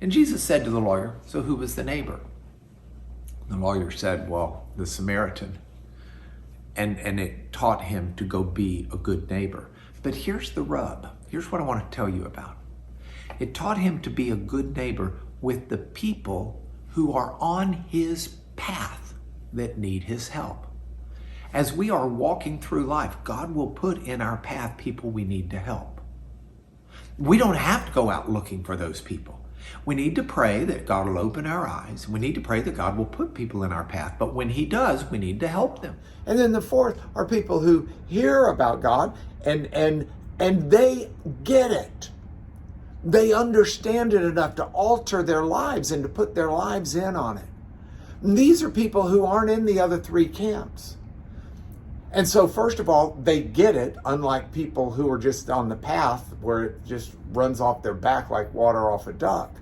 And Jesus said to the lawyer, so who was the neighbor? The lawyer said, well, the Samaritan. And it taught him to go be a good neighbor. But here's the rub. Here's what I want to tell you about. It taught him to be a good neighbor with the people who are on his path that need his help. As we are walking through life, God will put in our path people we need to help. We don't have to go out looking for those people. We need to pray that God will open our eyes. We need to pray that God will put people in our path. But when he does, we need to help them. And then the fourth are people who hear about God and they get it. They understand it enough to alter their lives and to put their lives in on it. And these are people who aren't in the other three camps. And so first of all, they get it, unlike people who are just on the path where it just runs off their back like water off a duck.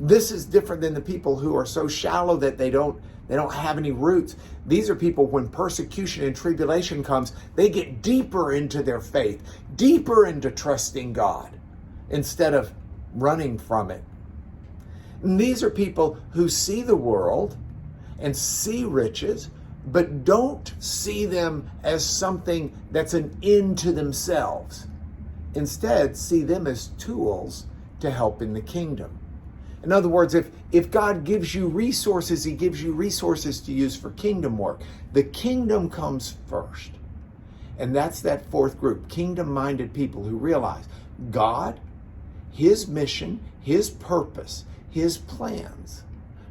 This is different than the people who are so shallow that they don't have any roots. These are people, when persecution and tribulation comes, they get deeper into their faith, deeper into trusting God instead of running from it. And these are people who see the world and see riches, but don't see them as something that's an end to themselves. Instead, see them as tools to help in the kingdom. In other words, if God gives you resources, he gives you resources to use for kingdom work. The kingdom comes first. And that's that fourth group, kingdom-minded people who realize God, his mission, his purpose, his plans,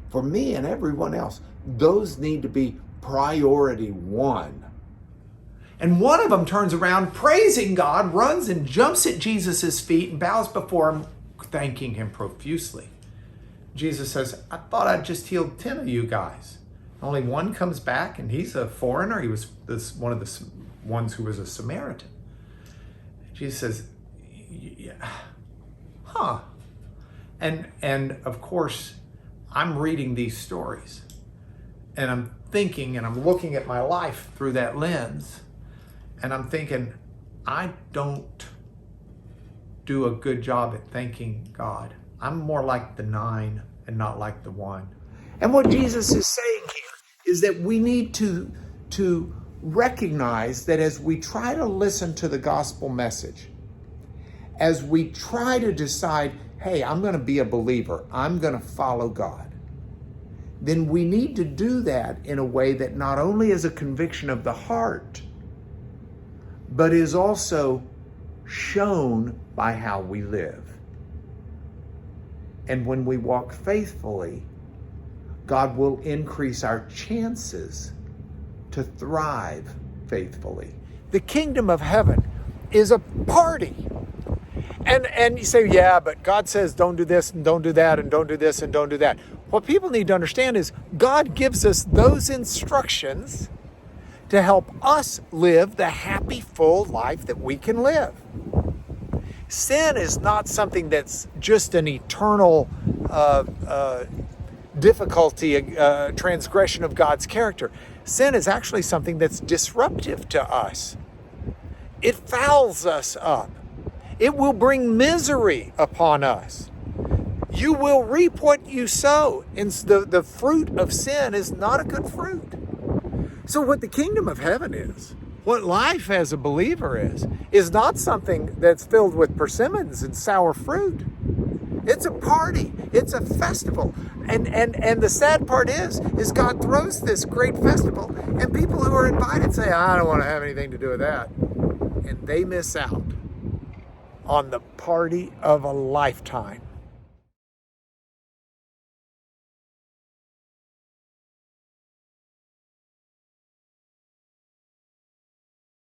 for me and everyone else, those need to be priority one. And one of them turns around, praising God, runs and jumps at Jesus' feet and bows before him, thanking him profusely. Jesus says, I thought I'd just healed 10 of you guys. Only one comes back, and he's a foreigner. He was one of the ones who was a Samaritan. Jesus says, yeah, huh. And of course, I'm reading these stories, and I'm thinking, and I'm looking at my life through that lens, and I'm thinking, I don't do a good job at thanking God. I'm more like the 9 and not like the 1. And what Jesus is saying here is that we need to recognize that as we try to listen to the gospel message, as we try to decide, hey, I'm going to be a believer, I'm going to follow God, then we need to do that in a way that not only is a conviction of the heart, but is also shown by how we live. And when we walk faithfully, God will increase our chances to thrive faithfully. The kingdom of heaven is a party. And you say, yeah, but God says don't do this and don't do that and don't do this and don't do that. What people need to understand is God gives us those instructions to help us live the happy, full life that we can live. Sin is not something that's just an eternal difficulty, transgression of God's character. Sin is actually something that's disruptive to us. It fouls us up. It will bring misery upon us. You will reap what you sow. And the fruit of sin is not a good fruit. So what the kingdom of heaven is, what life as a believer is not something that's filled with persimmons and sour fruit. It's a party. It's a festival. And the sad part is God throws this great festival, and people who are invited say, I don't want to have anything to do with that. And they miss out on the party of a lifetime.